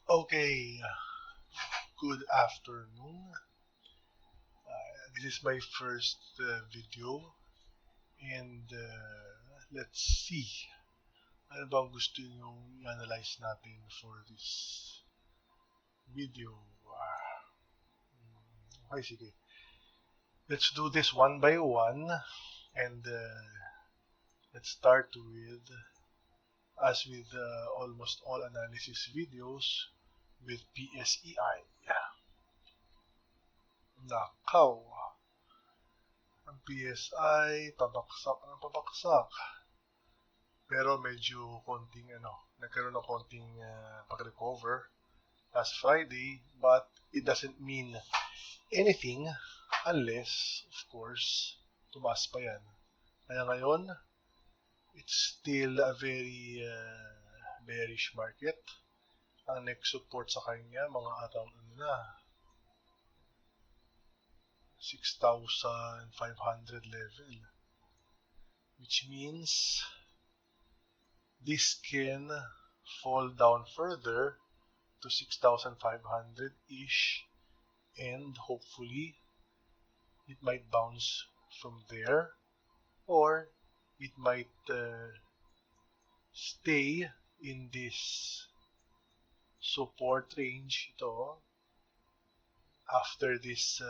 Okay, good afternoon. This is my first video and let's see ano ba ang gusto nyo i-analyze natin for this video. Okay, sige. Let's do this one by one and let's start with, as with almost all analysis videos, with PSEI. Nakaw. Ang PSI, pabaksak ng pabaksak. Pero medyo konting nagkaroon ng konting pag-recover last Friday, but it doesn't mean anything unless, of course, tumaas pa yan. Kaya ngayon, it's still a very bearish market. Ang next support sa kanya, mga around 6,500 level, which means this can fall down further to 6,500-ish, and hopefully it might bounce from there, or it might stay in this support range ito after this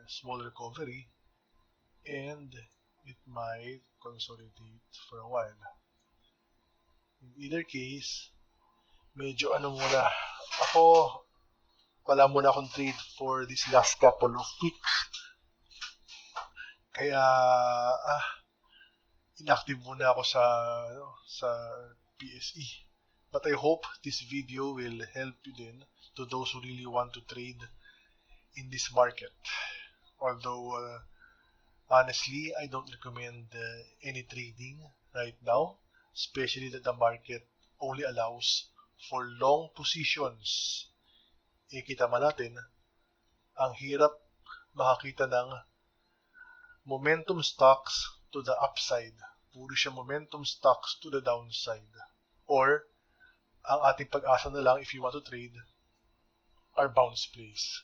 small recovery, and it might consolidate for a while. In either case, medyo muna ako, wala muna akong trade for this last couple of weeks, kaya inactive muna ako sa PSE. But I hope this video will help you then, to those who really want to trade in this market. Although honestly, I don't recommend any trading right now, especially that the market only allows for long positions. Kita man natin, ang hirap makakita ng momentum stocks to the upside. Puro siya momentum stocks to the downside. Or, ang ating pag-asa na lang if you want to trade are bounce plays.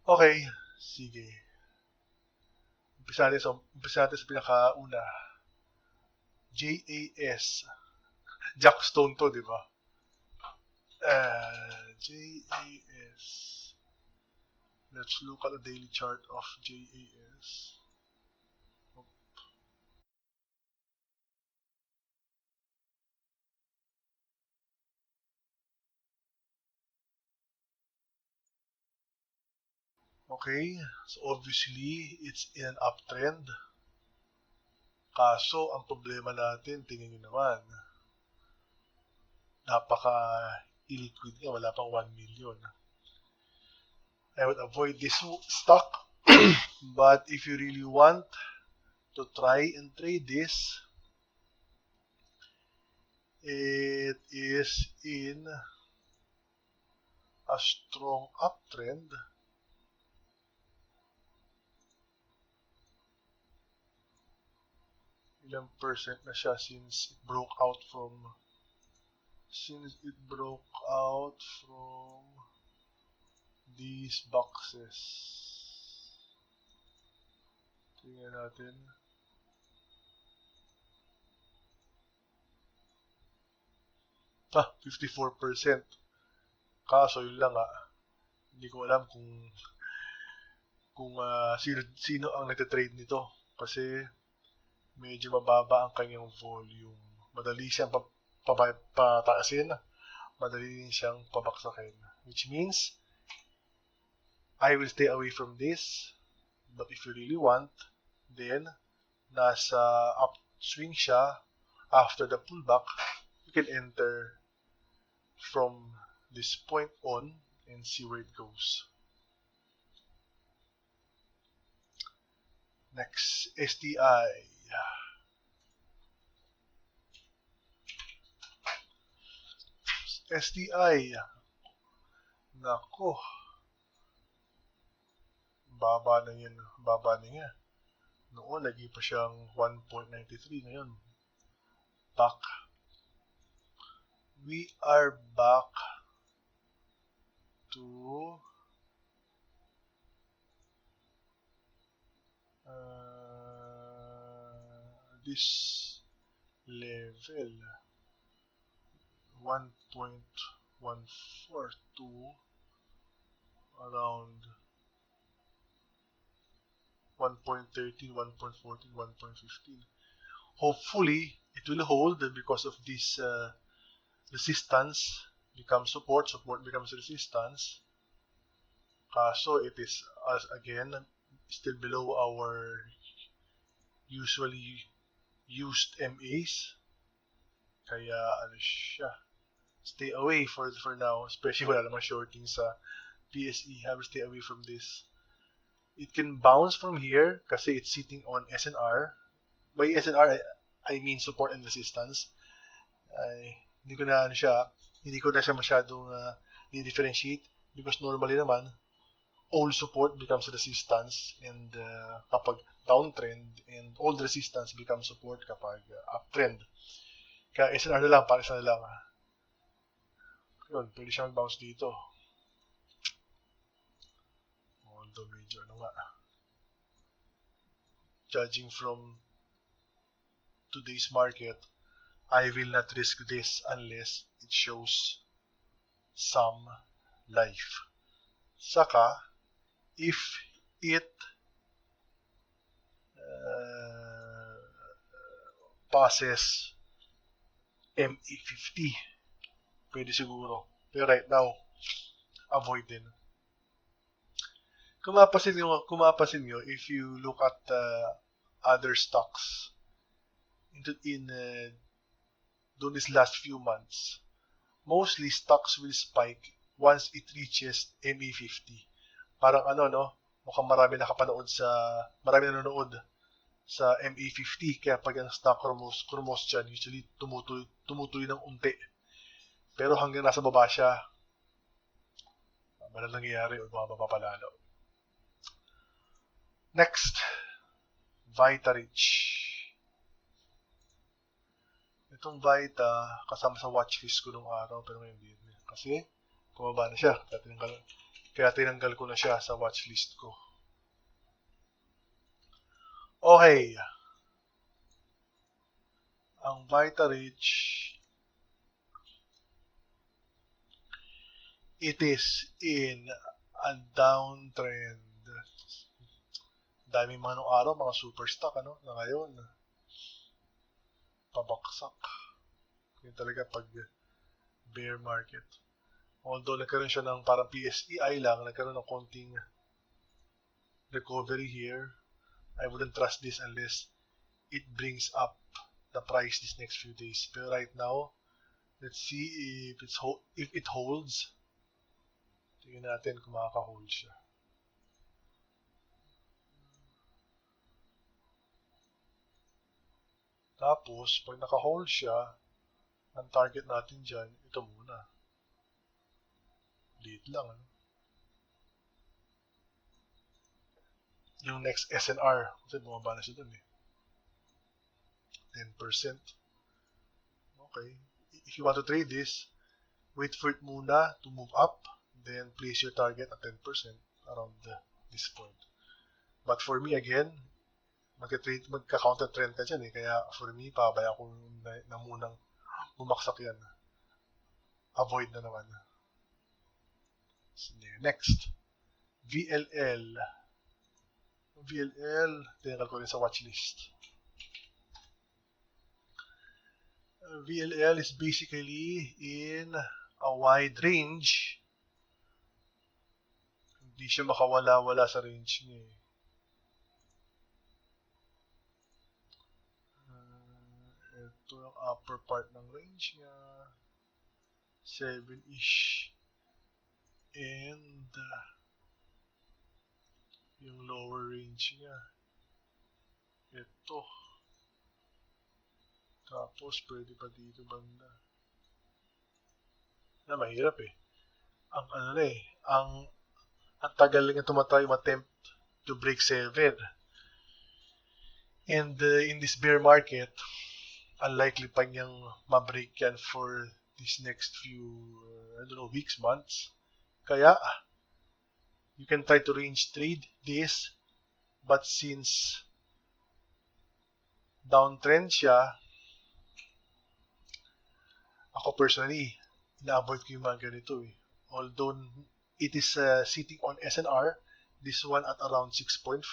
Okay, sige. Umpisa natin sa pinakauna. JAS. Jackstone to, di ba? JAS. Let's look at the daily chart of JAS. Okay, so obviously, it's in an uptrend. Kaso, ang problema natin, tingnan nyo naman, napaka-illiquid nga, wala pang 1 million. I would avoid this stock, but if you really want to try and trade this, it is in a strong uptrend. Ilang percent na siya since it broke out from these boxes. Tingnan natin. 54%. Kaso yun lang hindi ko alam kung sino ang nagte-trade nito, kasi medyo mababa ang kanyang volume. Madali siyang pataasin, madali din siyang pabaksakin, which means I will stay away from this. But if you really want, then nasa upswing siya, after the pullback, you can enter from this point on and see where it goes. Next, STI. STI. Nako. Baba na niya. Noon, lagi pa siyang 1.93 ngayon. Back. We are back to this level 1.14 to around 1.13, 1.14, 1.15. Hopefully, it will hold because of this resistance becomes support, support becomes resistance. So it is, again, still below our usually used MAs. Kaya, ano siya, stay away for now, especially wala naman shorting sa PSE. Have to stay away from this. It can bounce from here kasi it's sitting on SNR. By SNR, I mean support and resistance. Hindi ko na siya masyadong differentiate because normally naman old support becomes resistance and kapag downtrend, and old resistance becomes support kapag uptrend. Kaya SNR na lang, pares na lang. Yun, pwede siya mag-bounce dito. Although medyo judging from today's market, I will not risk this unless it shows some life. Saka, if it passes MA50, pwede siguro. Pero right now, avoid din. Kung mapapansin nyo, if you look at other stocks in these last few months, mostly stocks will spike once it reaches MA50. Parang mukhang marami nanonood sa MA50, kaya pag ang stock krumos dyan, usually tumutuloy ng unti. Pero hanggang nasa baba siya, wala nangyayari o bumababa palalo. Next, Vitarich. Itong Vita, kasama sa watchlist ko nung araw, pero ngayon hindi. Kasi, bumaba na siya. Kaya tinanggal ko na siya sa watchlist ko. Okay. Ang Vitarich, it is in a downtrend. Daming mga nung araw, mga super stock, na ngayon, pabaksak. Yun talaga pag bear market. Although nagkaroon siya ng parang PSEI lang, nagkaroon ng konting recovery here, I wouldn't trust this unless it brings up the price these next few days. Pero right now, let's see if it holds. Tingnan natin kung makaka-hold siya. Tapos, pag naka-hold siya, ang target natin dyan, ito muna. Liit lang, Yung next SNR, kasi bumaba na siya dun, 10%. Okay. If you want to trade this, wait for it muna to move up, then place your target at 10% around this point. But for me, again, magka-counter trend ka dyan, Kaya for me, pabayaan ko na munang bumaksak yan. Avoid na naman. Next, VLL. Tinanggal ko rin sa watchlist. VLL is basically in a wide range. Hindi siya makawala-wala sa range niya, Ito yung upper part ng range niya. 7-ish. And yung lower range niya. Ito. Tapos, pwede pa dito banda. Mahirap Ang tagal lang tumatry attempt to break 7. And in this bear market, unlikely pa niyang ma-break yan for these next few, weeks, months. Kaya, you can try to range trade this, but since downtrend siya, ako personally, ina-avoid ko yung mga ganito eh. Although it is sitting on SNR, this one at around 6.5,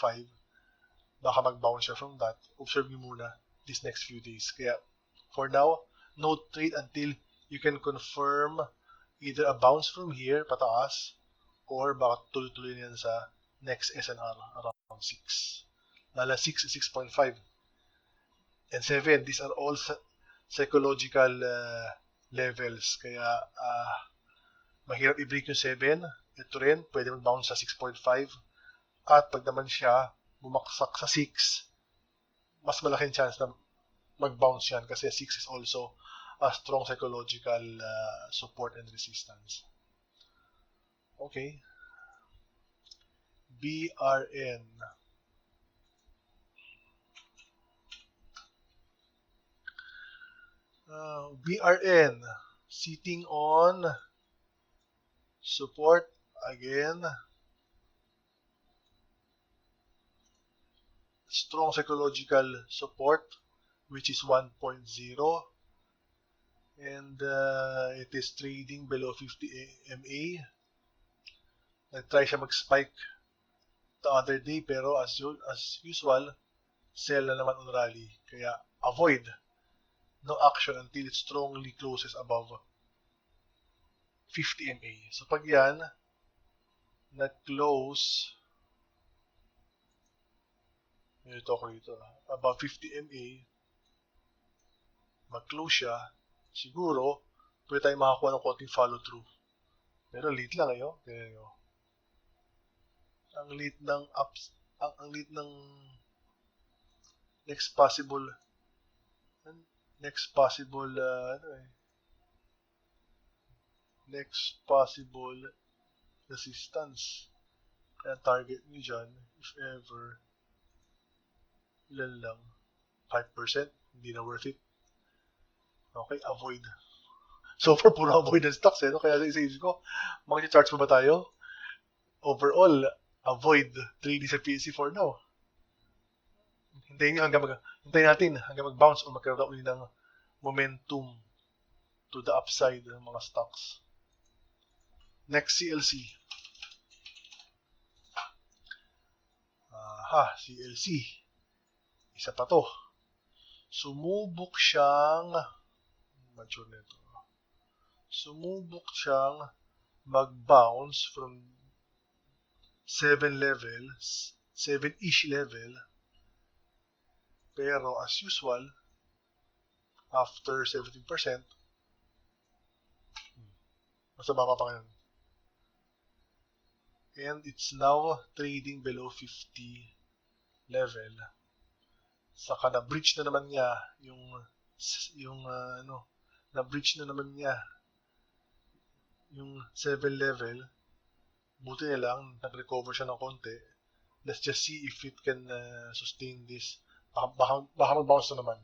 baka mag-bounce siya from that. Observe nyo muna these next few days. Kaya, for now, no trade until you can confirm either a bounce from here, pataas, or baka tuloy-tuloy yan sa next SNR around 6. Lala 6 is 6.5. And 7, these are all psychological levels. Kaya, mahirap i-break yung 7. Ito rin, pwede mag-bounce sa 6.5. At pag naman siya bumaksak sa 6, mas malaking chance na mag-bounce yan kasi 6 is also a strong psychological support and resistance. Okay. BRN. BRN sitting on support again. Strong psychological support, which is 1.0, and it is trading below 50 MA. Nag-try siya mag-spike the other day, pero as usual, sell na naman on rally. Kaya avoid no action until it strongly closes above 50 MA. So pag yan, nag-close, ito ko dito, above 50 MA, mag-close siya, siguro, pwede tayo makakuha ng konting follow-through. Pero late lang ngayon. Kaya nyo. Ang late ng ups, ang late ng next possible next possible resistance. Kaya target nyo dyan, if ever, ilan lang, 5%, hindi na worth it. Okay, avoid. So far, puro avoid ng stocks eh. No? Kaya isa-isip ko, mag-charge pa ba tayo? Overall, avoid trading sa PSC for now. Hintayin natin hanggang mag-bounce o magkaroon ulit ng momentum to the upside ng mga stocks. Next, CLC. CLC. Isa pa to. Sumubok siyang mag-bounce from 7-ish level, pero as usual, after 17%, mas mababa pa ngayon. And it's now trading below 50 level. Saka na-breach na naman niya na-breach na naman niya yung 7 level. Buti na lang, nag-recover siya ng konti. Let's just see if it can sustain this. Baka mag-bounce na naman.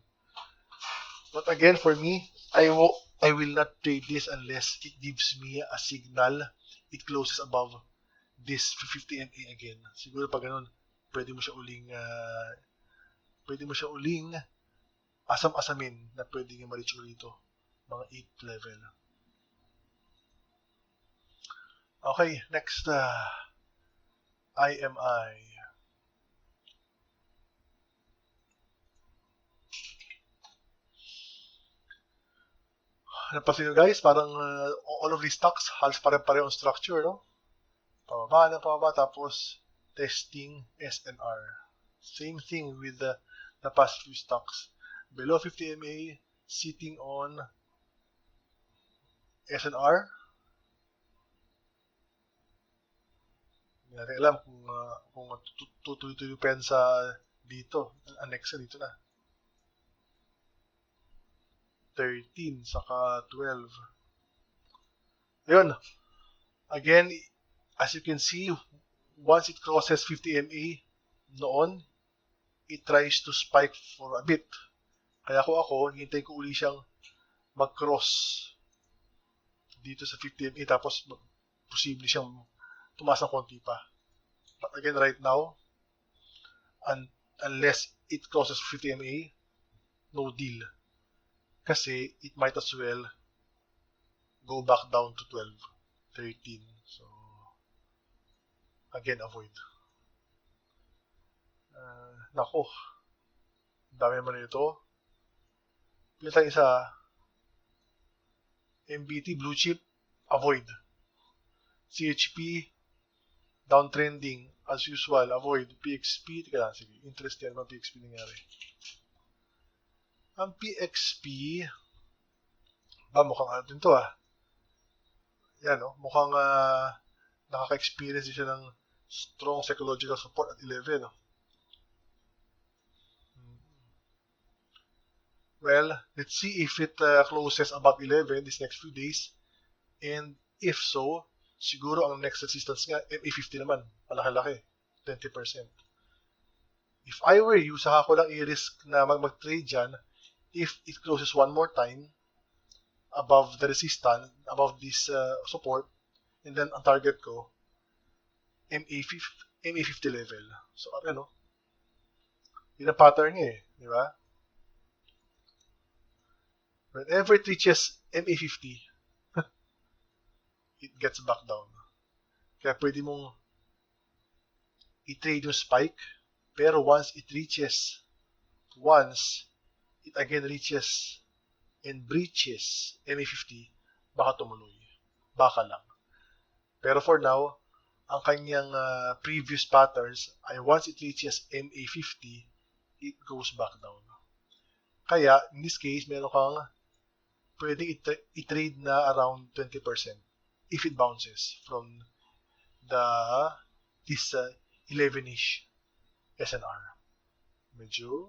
But again, for me, I will not trade this unless it gives me a signal. It closes above this 50 MA again. Siguro pag ganun, pwede mo siya uling asam-asamin na pwede nga ma-reach ulit ito. Mga 8 level. Okay, next, IMI. Napansin nyo guys, parang all of these stocks, halos pare-pareho ang structure, no? Pababa, tapos testing SNR. Same thing with the past few stocks. Below 50 MA, sitting on SNR. Hindi natin alam kung tutuloy-tuloy pa yan sa dito. Annex dito na. 13, saka 12. Ayun. Again, as you can see, once it crosses 50 MA noon, it tries to spike for a bit. Kaya ako, hintay ko uli siyang mag-cross dito sa 50 MA tapos posible siyang tumaas ng konti pa. But again, right now, unless it crosses 50 MA, no deal. Kasi it might as well go back down to 12, 13. So, again, avoid. Nako, dami naman ito. Pila tayo isa, MBT, blue chip, avoid. CHP, downtrending, as usual, avoid. PXP, teka lang, sige, interest yan ba PXP nangyari. Ang PXP, mukhang ano din to Yan, mukhang nakaka-experience siya ng strong psychological support at 11. Well, let's see if it closes above 11 these next few days. And if so, siguro ang next resistance nga, MA50 naman. Malaki-laki. 20%. If I were you, saka ko lang i-risk na mag-trade dyan if it closes one more time above the resistance, above this support, and then ang target ko, MA50 level. So, ano, yun ang pattern niya di ba? Whenever it reaches MA50, it gets back down. Kaya pwede mong i-trade yung spike, pero once it again reaches and breaches MA50, baka tumuloy. Baka lang. Pero for now, ang kanyang previous patterns ay once it reaches MA50, it goes back down. Kaya, in this case, meron kang pwedeng i-trade na around 20% if it bounces from this 11-ish SNR. Medyo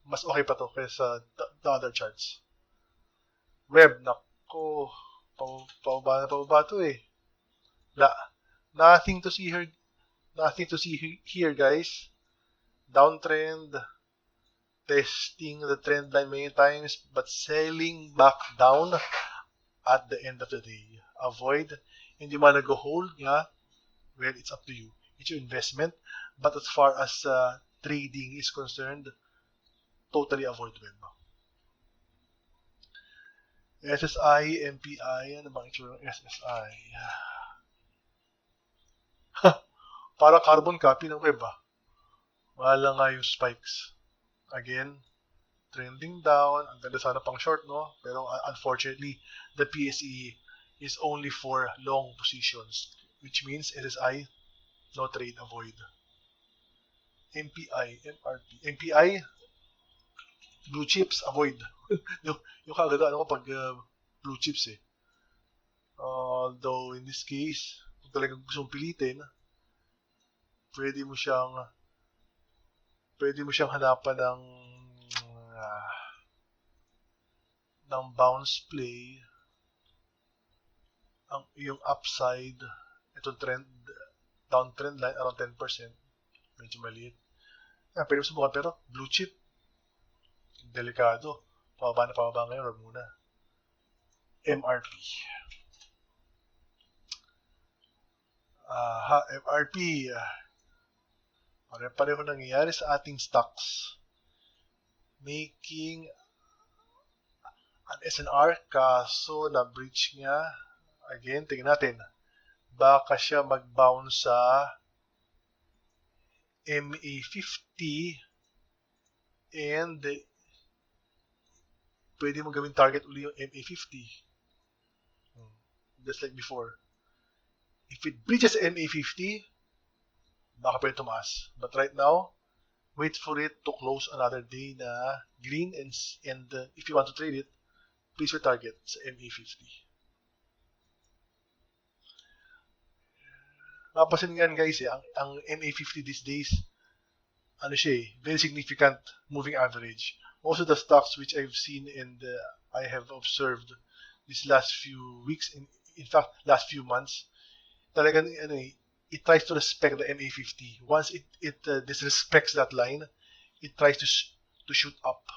mas okay pa to kaysa the other charts. Web, nako, pababa to Nothing to see here, guys. Downtrend, testing the trend line many times, but selling back down at the end of the day. Avoid. Hindi man go hold well, it's up to you. It's your investment, but as far as trading is concerned, totally avoid web. SSI, MPI, ano bang itsura ng SSI? Parang carbon copy ng web Wala nga yung spikes. Again, trending down. Ang ganda sana pang short, no? Pero unfortunately, the PSE is only for long positions, which means SSI, no trade, avoid. MPI, MRP. MPI, blue chips, avoid. yung kaganda, pag blue chips Although, in this case, kung talagang gusto mong pilitin, pwede mo siyang hanapan ng bounce play, yung upside, itong downtrend line around 10%, medyo maliit. Pwede mo subukan, pero blue chip, delikado. Pababa ngayon, wag muna. MRP. MRP. Pareho nangyayari sa ating stocks. Making an SNR, kaso na-breach niya. Again, tingnan natin. Baka siya mag-bounce sa MA50 and pwede mong gawin target uli yung MA50. Just like before. If it breaches MA50, baka pwede tumaas. But right now, wait for it to close another day na green and if you want to trade it, please your target sa MA50. Mapasin nga guys ang MA50 these days, very significant moving average. Most of the stocks which I've seen and I have observed these last few weeks, in fact, last few months, talagang it tries to respect the MA50. Once it disrespects that line, it tries to shoot up.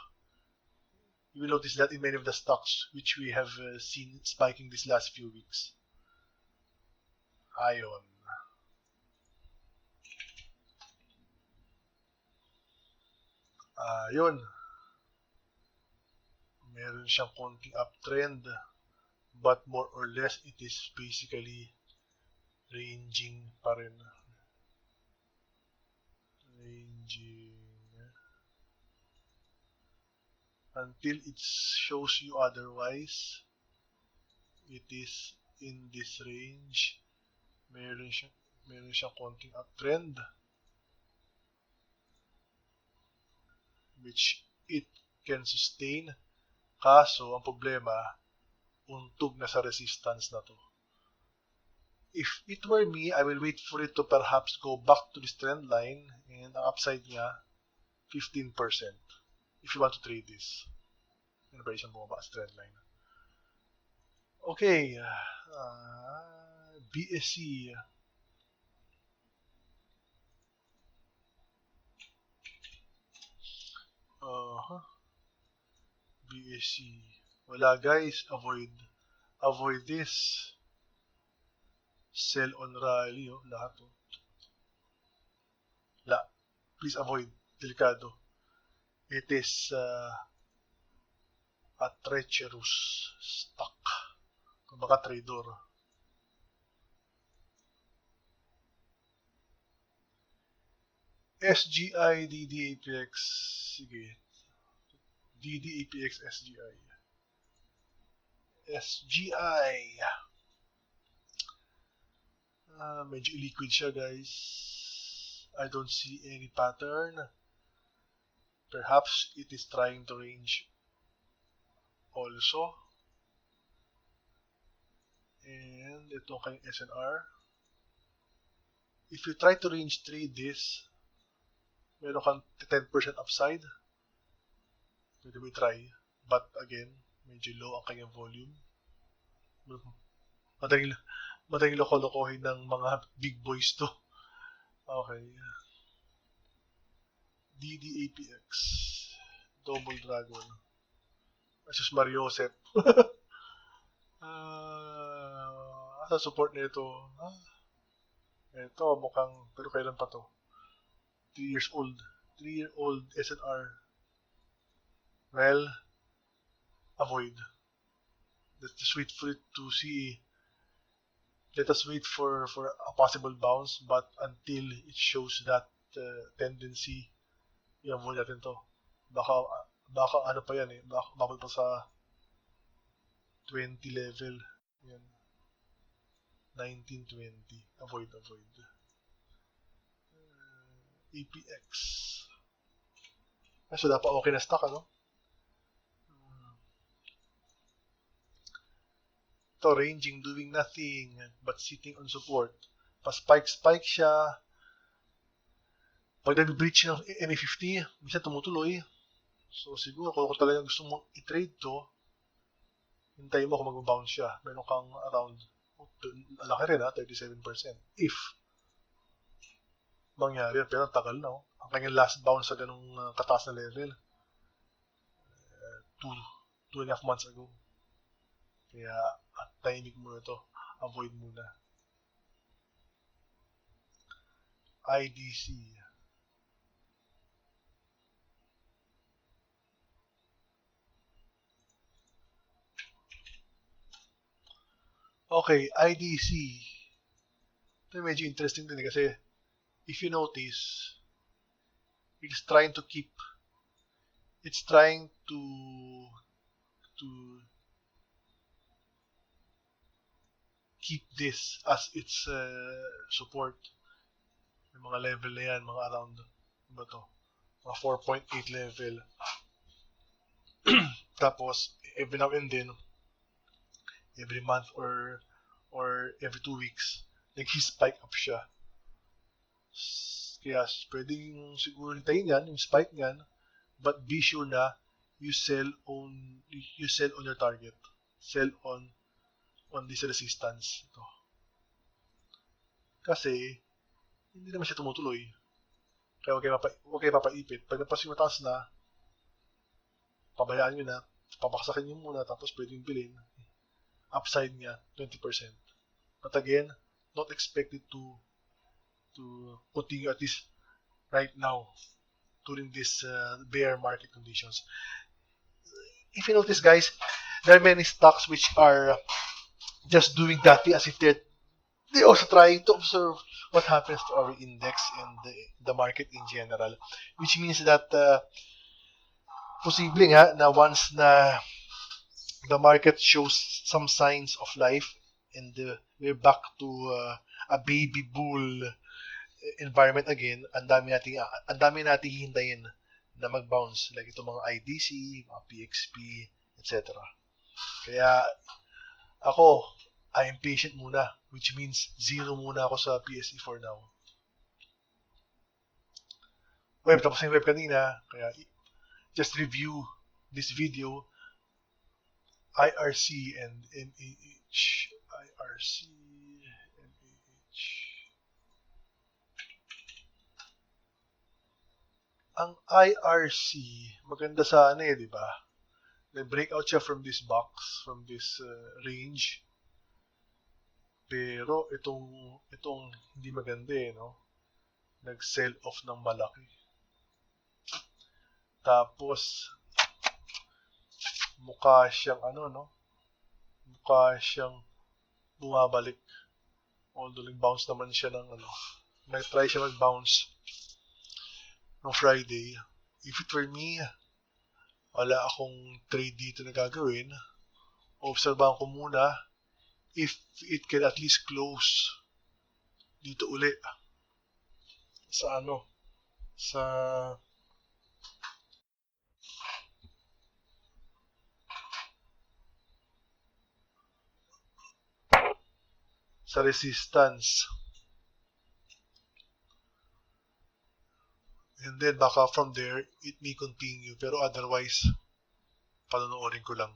You will notice that in many of the stocks which we have seen spiking these last few weeks. Ion. Yun. Meron siyang konting uptrend, but more or less it is basically ranging pa rin. Ranging until it shows you otherwise. It is in this range. Meron siyang konting uptrend, which it can sustain. Kaso, ang problema, untog na sa resistance na to. If it were me, I will wait for it to perhaps go back to this trend line and ang upside niya, 15%. If you want to trade this. Ano ba isang bumaba sa trend line? Okay. BSC. BSC. Wala guys. Avoid this. Sell on rally. Lahat. Please avoid. Delikado. It is a treacherous stock. Kung baka trader. SGI, DDAPX. Sige. DDAPX, SGI. SGI. Medyo liquid siya guys. I don't see any pattern. Perhaps it is trying to range also. And ito kayong SNR. If you try to range trade this, meron kang 10% upside. Pwede mo try. But again, medyo low ang kanyang volume. Madaling loko-lokohin ng mga big boys to. Okay. DDAPX. Double Dragon. Versus Mariosep. Asa support nito? Ito, mukhang, pero kailan pa to? 3 years old. 3-year-old SNR. Well, avoid. Let's just wait for it to see. Let us wait for a possible bounce, but until it shows that tendency, i-avoid natin to. Baka ano pa yan eh, baka pa sa 20 level. Yan. 1920. Avoid. EPX. So dapat okay na stock, ano? Ito, ranging, doing nothing, but sitting on support. Pa-spike siya. Pag nag-breach ng MA50, minsan tumutuloy. So siguro kung talagang gusto mo i-trade to, hintayin mo kung mag-bounce siya. Meron kang around, laki rin 37%. If mangyari, pero tagal na. Ang kanyang last bounce sa ganung kataas na level, 2.5 months ago. Kaya, timing mo ito. Avoid muna. IDC. Okay, IDC. Ito medyo interesting din kasi if you notice, it's trying to keep this as its support. May mga level na yan, mga around, ba to? Mga 4.8 level. Tapos, every now and then, every month or every 2 weeks, nag-spike up siya. Kaya, pwedeng siguro hintayin yan, yung spike yan, but be sure na you sell on your target. Sell on this resistance. Ito. Kasi, hindi naman siya tumutuloy. Kaya huwag kayo papaipit. Pag napas yung mataas na, pabayaan nyo na, papaksakin nyo muna, tapos pwedeng bilhin. Upside niya, 20%. But again, not expect it to continue at least right now during this bear market conditions. If you notice, guys, there are many stocks which are just doing that as if they also trying to observe what happens to our index and the market in general, which means that posible nga na once na the market shows some signs of life and we're back to a baby bull environment again, ang dami nating hintayin na mag-bounce like itong mga IDC, mga PXP, etc. Kaya ako, I am patient muna, which means zero muna ako sa PSE for now. Tapos yung web kanina, kaya just review this video, IRC and MAH. IRC, MAH. Ang IRC, maganda sa di ba? Nag-breakout siya from this box, from this range. Pero itong hindi maganda no? Nag-sell off ng malaki. Tapos, mukha siyang mukha siyang bumabalik. Although nag-bounce naman siya ng nag-try siya mag-bounce no Friday. If it were me, wala akong trade dito na gagawin. Obserbahan ko muna if it can at least close dito uli sa sa resistance. And then baka from there, it may continue. Pero otherwise, panonoorin ko lang.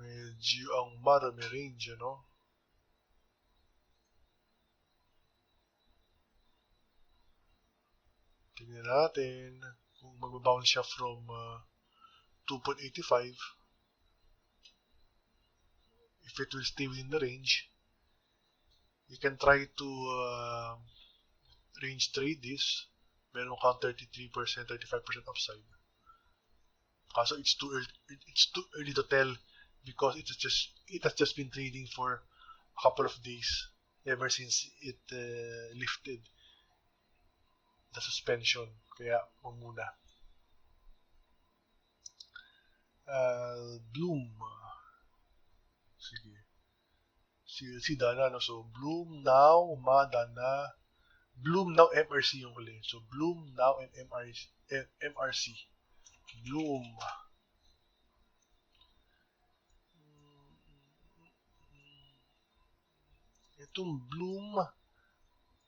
Medyo ang marami range, Tingnan natin kung mag-bounce siya from 2.85. If it will stay within the range, you can try to range trade this. Meron kang 33%, 35% upside. Kaso it's too early to tell because it has just been trading for a couple of days ever since it lifted the suspension. Kaya wag muna. Bloom. Sige. Si Dana, So, Bloom now, Dana. Bloom now, MRC yung huli. So, Bloom now and MRC. Bloom. Itong Bloom,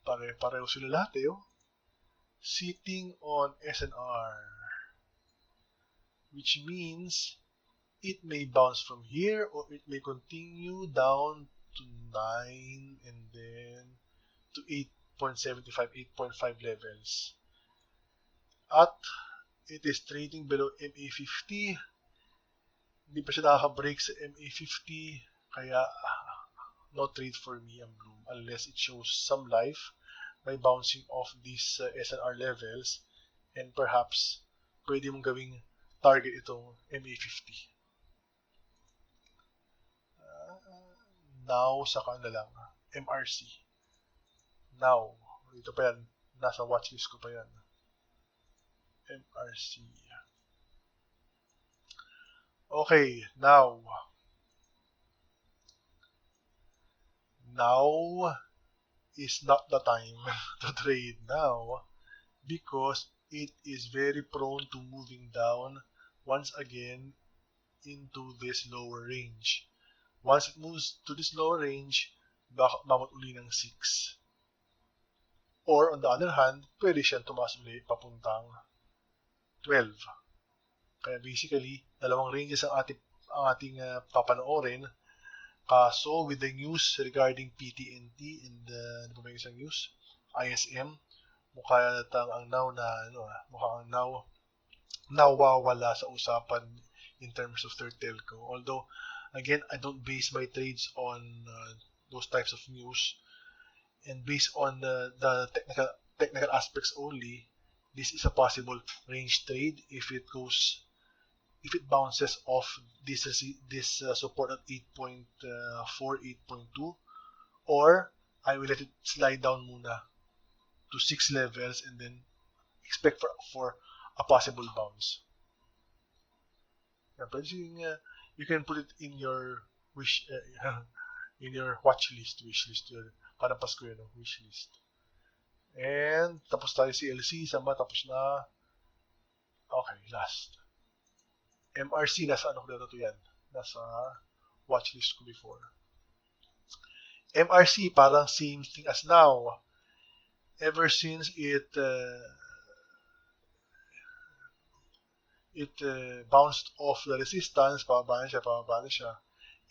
pare-pareho sila lahat sitting on SNR. Which means it may bounce from here or it may continue down to 9 and then to 8.75, 8.5 levels. At it is trading below MA50. Hindi pa siya nakaka-break sa MA50. Kaya no trade for me ang Bloom unless it shows some life by bouncing off these SNR levels and perhaps pwede mong gawing target itong MA50. Now, saka lang, MRC. Now, ito pa yan, nasa watchlist ko pa yan. MRC. Okay, now is not the time to trade now because it is very prone to moving down once again into this lower range. Once it moves to this lower range, mamot uli ng 6. Or on the other hand, pwede siyang tumaas uli papuntang 12. Kaya basically, dalawang ranges ang ating papanoorin. Kaso with the news regarding PTNT and ano ba yung isang news? ISM, mukha yatang ang now na mukhang nawawala sa usapan in terms of their telco. Although, again, I don't base my trades on those types of news, and based on the technical aspects only, this is a possible range trade if it bounces off this support at 8.4, 8.2, or I will let it slide down muna to 6 levels and then expect for a possible bounce. But you can put it in your in your wish list, para Pasko yun, wish list. And tapos tayo CLC, sama tapos na. Okay, last. MRC, nasa ano ko dito yan? Nasa watch list ko before. MRC, parang same thing as now. Ever since it bounced off the resistance, pababa na siya,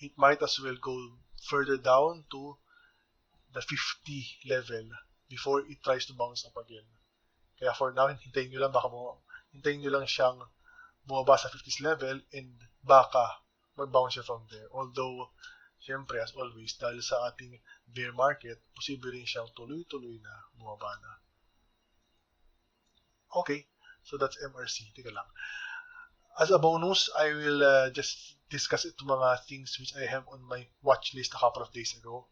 it might as well go further down to the 50 level before it tries to bounce up again. Kaya for now, hintayin nyo lang siyang bumaba sa 50s level and baka mag-bounce siya from there. Although, syempre, as always, dahil sa ating bear market, posible rin siyang tuloy-tuloy na bumaba na. Okay, so that's MRC. Teka lang. As a bonus, I will just discuss it mga things which I have on my watch list a couple of days ago.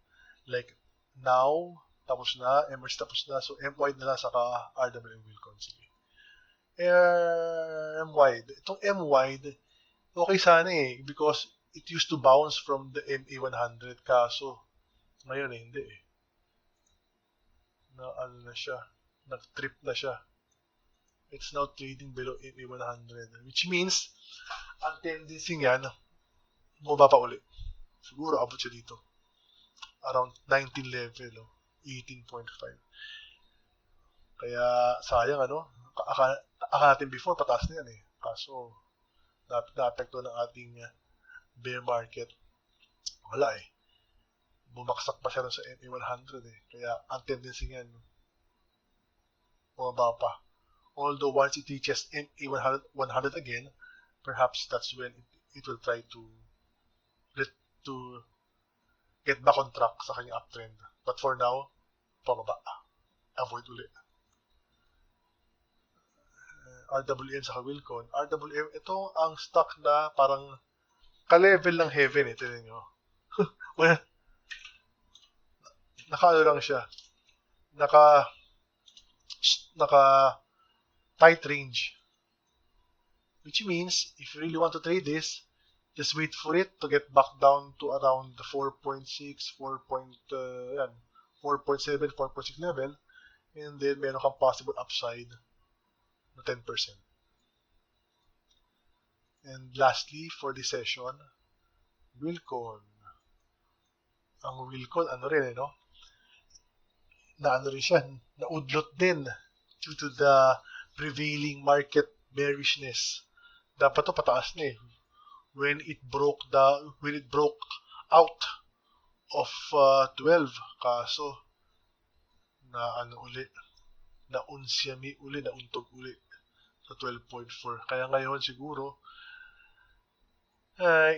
Like, now, tapos na, MRC tapos na, so M-wide na lang saka RWM Wilcon. Sige. M-wide. Itong M-wide, okay sana eh, because it used to bounce from the MA100, kaso ngayon hindi eh. Na siya, nag-trip na siya. It's now trading below MA100, which means ang tendency niyan bumaba pa uli. Siguro abot siya dito. Around 19 level, 18.5. Kaya sayang akala natin before pataas na yan eh. Kaso na-apekto ng ating bear market. Wala eh. Bumaksak pa siya sa MA100 eh. Kaya ang tendency niyan bumaba pa. Although once it reaches MA100 again, perhaps that's when it will try to get back on track sa kanyang uptrend. But for now, pababa. Avoid ulit. RWM sa Wilcon. RWM, ito ang stock na parang ka-level ng heaven eh. Tignan nyo. Well, naka-ano lang siya. Naka tight range. Which means, if you really want to trade this, just wait for it to get back down to around the 4.6, 4.7, 4.6 level, and then meron kang possible upside na 10%. And lastly, for this session, Wilcon. Ang Wilcon, rin siya, naudlot din due to the prevailing market bearishness. Dapat to pataas na eh. When it broke out of 12, kaso nauntog uli sa 12.4. Kaya ngayon siguro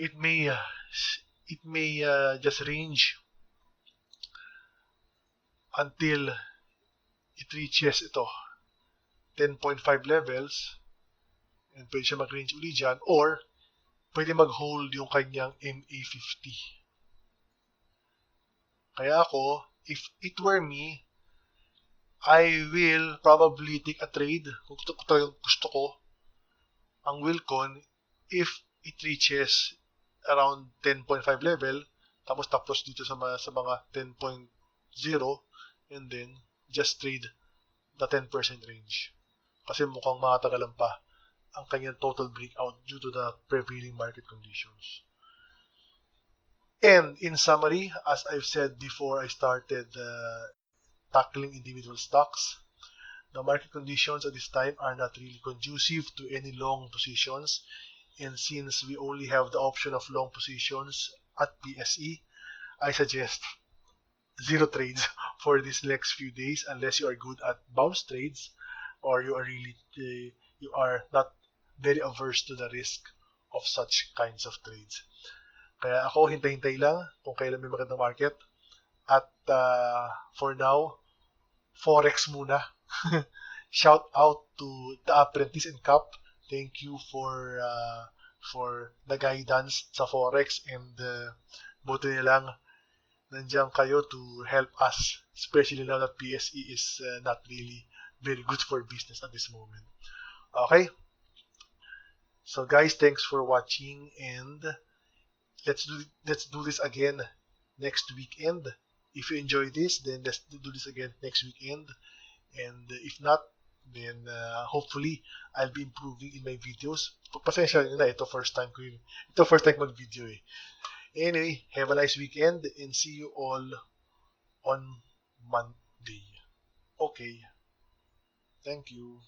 it may just range until it reaches 10.5 levels, and pwede siya mag-range uli dyan, or pwede mag-hold yung kanyang MA50. Kaya ako, if it were me, I will probably take a trade kung gusto ko ang Wilcon if it reaches around 10.5 level, tapos dito sa mga 10.0, and then just trade the 10% range. Kasi mukhang makatagalan pa ang kanyang total breakout due to the prevailing market conditions. And in summary, as I've said before I started tackling individual stocks, the market conditions at this time are not really conducive to any long positions, and since we only have the option of long positions at PSE, I suggest zero trades for these next few days unless you are good at bounce trades or you are really you are not very averse to the risk of such kinds of trades. Kaya ako hintay-hintay lang kung kailan may magandang market at for now forex muna. Shout out to the apprentice and cap. Thank you for the guidance sa forex and buti nilang nandiyan kayo to help us, especially now that PSE is not really very good for business at this moment. Okay, so guys, thanks for watching and let's do this again next weekend. If you enjoy this, then let's do this again next weekend. And if not, then hopefully I'll be improving in my videos. Pasensya nyo na, ito first time mag-video eh. Anyway, have a nice weekend and see you all on Monday. Okay. Thank you.